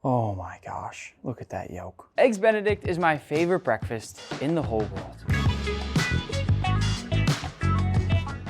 Oh my gosh, look at that yolk. Eggs Benedict is my favorite breakfast in the whole world.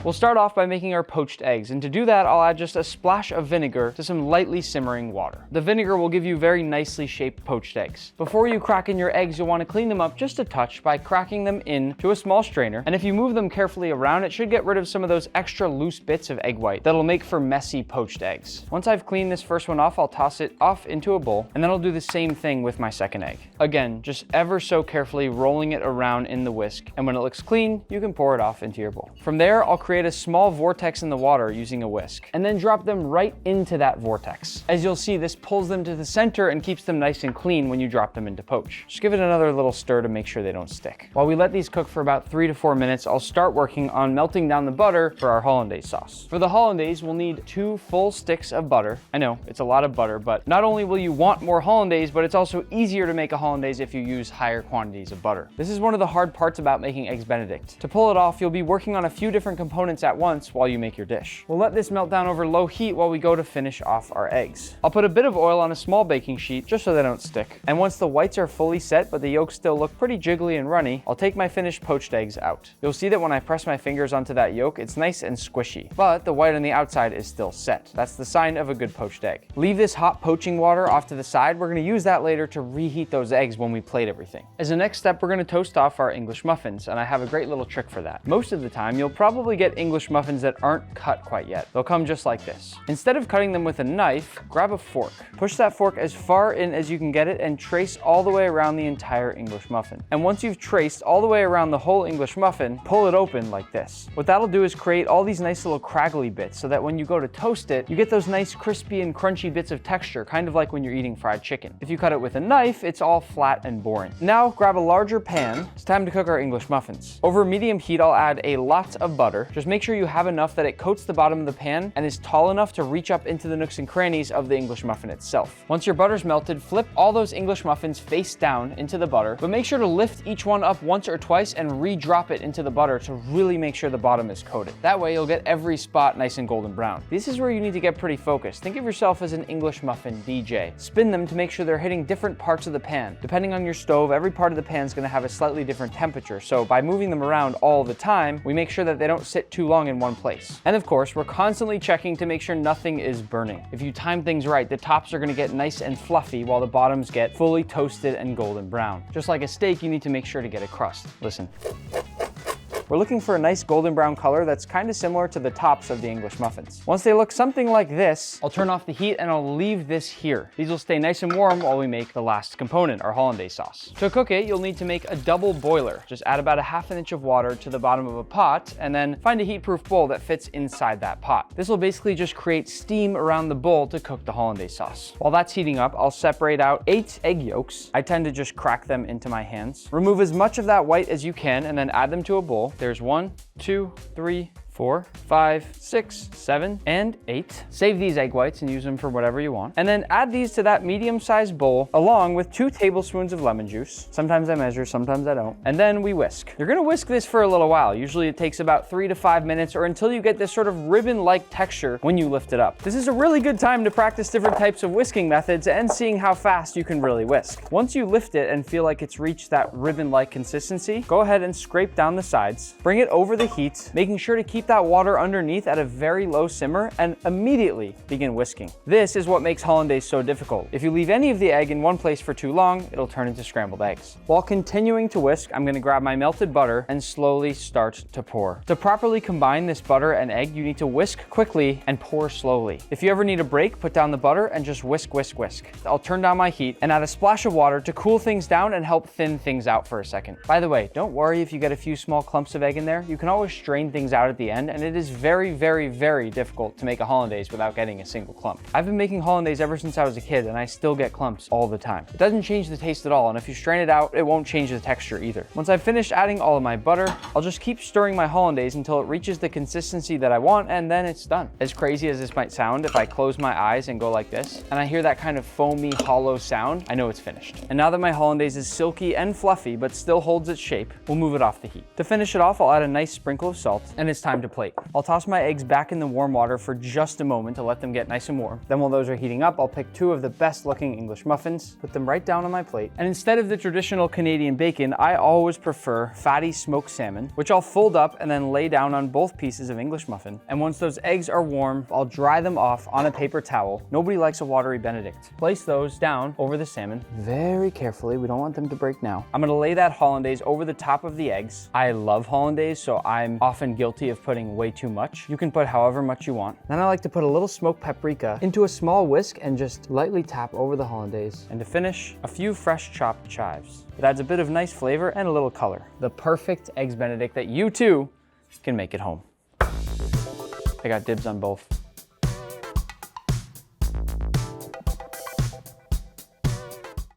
We'll start off by making our poached eggs, and to do that, I'll add just a splash of vinegar to some lightly simmering water. The vinegar will give you very nicely shaped poached eggs. Before you crack in your eggs, you'll want to clean them up just a touch by cracking them into a small strainer, and if you move them carefully around, it should get rid of some of those extra loose bits of egg white that'll make for messy poached eggs. Once I've cleaned this first one off, I'll toss it off into a bowl, and then I'll do the same thing with my second egg. Again, just ever so carefully rolling it around in the whisk, and when it looks clean, you can pour it off into your bowl. From there, I'll create a small vortex in the water using a whisk, and then drop them right into that vortex. As you'll see, this pulls them to the center and keeps them nice and clean when you drop them into poach. Just give it another little stir to make sure they don't stick. While we let these cook for about 3 to 4 minutes, I'll start working on melting down the butter for our Hollandaise sauce. For the Hollandaise, we'll need 2 full sticks of butter. I know, it's a lot of butter, but not only will you want more Hollandaise, but it's also easier to make a Hollandaise if you use higher quantities of butter. This is one of the hard parts about making Eggs Benedict. To pull it off, you'll be working on a few different components at once while you make your dish. We'll let this melt down over low heat while we go to finish off our eggs. I'll put a bit of oil on a small baking sheet just so they don't stick. And once the whites are fully set but the yolks still look pretty jiggly and runny, I'll take my finished poached eggs out. You'll see that when I press my fingers onto that yolk, it's nice and squishy, but the white on the outside is still set. That's the sign of a good poached egg. Leave this hot poaching water off to the side. We're going to use that later to reheat those eggs when we plate everything. As a next step, we're going to toast off our English muffins, and I have a great little trick for that. Most of the time, you'll probably get English muffins that aren't cut quite yet. They'll come just like this. Instead of cutting them with a knife, grab a fork. Push that fork as far in as you can get it and trace all the way around the entire English muffin. And once you've traced all the way around the whole English muffin, pull it open like this. What that'll do is create all these nice little craggly bits so that when you go to toast it, you get those nice crispy and crunchy bits of texture, kind of like when you're eating fried chicken. If you cut it with a knife, it's all flat and boring. Now grab a larger pan. It's time to cook our English muffins. Over medium heat, I'll add a lot of butter. Just make sure you have enough that it coats the bottom of the pan and is tall enough to reach up into the nooks and crannies of the English muffin itself. Once your butter's melted, flip all those English muffins face down into the butter, but make sure to lift each one up once or twice and re-drop it into the butter to really make sure the bottom is coated. That way you'll get every spot nice and golden brown. This is where you need to get pretty focused. Think of yourself as an English muffin DJ. Spin them to make sure they're hitting different parts of the pan. Depending on your stove, every part of the pan is going to have a slightly different temperature, so by moving them around all the time, we make sure that they don't sit too long in one place. And of course, we're constantly checking to make sure nothing is burning. If you time things right, the tops are going to get nice and fluffy while the bottoms get fully toasted and golden brown. Just like a steak, you need to make sure to get a crust. Listen. We're looking for a nice golden brown color that's kind of similar to the tops of the English muffins. Once they look something like this, I'll turn off the heat and I'll leave this here. These will stay nice and warm while we make the last component, our Hollandaise sauce. To cook it, you'll need to make a double boiler. Just add about a ½ inch of water to the bottom of a pot and then find a heat-proof bowl that fits inside that pot. This will basically just create steam around the bowl to cook the Hollandaise sauce. While that's heating up, I'll separate out 8 egg yolks. I tend to just crack them into my hands. Remove as much of that white as you can and then add them to a bowl. There's 1, 2, 3, 4, 5, 6, 7, and 8. Save these egg whites and use them for whatever you want. And then add these to that medium-sized bowl along with 2 tablespoons of lemon juice. Sometimes I measure, sometimes I don't. And then we whisk. You're gonna whisk this for a little while. Usually it takes about 3 to 5 minutes or until you get this sort of ribbon-like texture when you lift it up. This is a really good time to practice different types of whisking methods and seeing how fast you can really whisk. Once you lift it and feel like it's reached that ribbon-like consistency, go ahead and scrape down the sides. Bring it over the heat, making sure to keep that water underneath at a very low simmer and immediately begin whisking. This is what makes Hollandaise so difficult. If you leave any of the egg in one place for too long, it'll turn into scrambled eggs. While continuing to whisk, I'm gonna grab my melted butter and slowly start to pour. To properly combine this butter and egg, you need to whisk quickly and pour slowly. If you ever need a break, put down the butter and just whisk, whisk, whisk. I'll turn down my heat and add a splash of water to cool things down and help thin things out for a second. By the way, don't worry if you get a few small clumps of egg in there. You can always strain things out at the end, and it is very, very, very difficult to make a Hollandaise without getting a single clump. I've been making Hollandaise ever since I was a kid, and I still get clumps all the time. It doesn't change the taste at all, and if you strain it out, it won't change the texture either. Once I've finished adding all of my butter, I'll just keep stirring my Hollandaise until it reaches the consistency that I want, and then it's done. As crazy as this might sound, if I close my eyes and go like this, and I hear that kind of foamy, hollow sound, I know it's finished. And now that my Hollandaise is silky and fluffy, but still holds its shape, we'll move it off the heat. To finish it off, I'll add a nice sprinkle of salt, and it's time to to plate. I'll toss my eggs back in the warm water for just a moment to let them get nice and warm. Then while those are heating up, I'll pick 2 of the best looking English muffins, put them right down on my plate. And instead of the traditional Canadian bacon, I always prefer fatty smoked salmon, which I'll fold up and then lay down on both pieces of English muffin. And once those eggs are warm, I'll dry them off on a paper towel. Nobody likes a watery Benedict. Place those down over the salmon very carefully. We don't want them to break now. I'm gonna lay that Hollandaise over the top of the eggs. I love Hollandaise, so I'm often guilty of putting way too much. You can put however much you want. Then I like to put a little smoked paprika into a small whisk and just lightly tap over the Hollandaise. And to finish, a few fresh chopped chives. It adds a bit of nice flavor and a little color. The perfect Eggs Benedict that you too can make at home. I got dibs on both.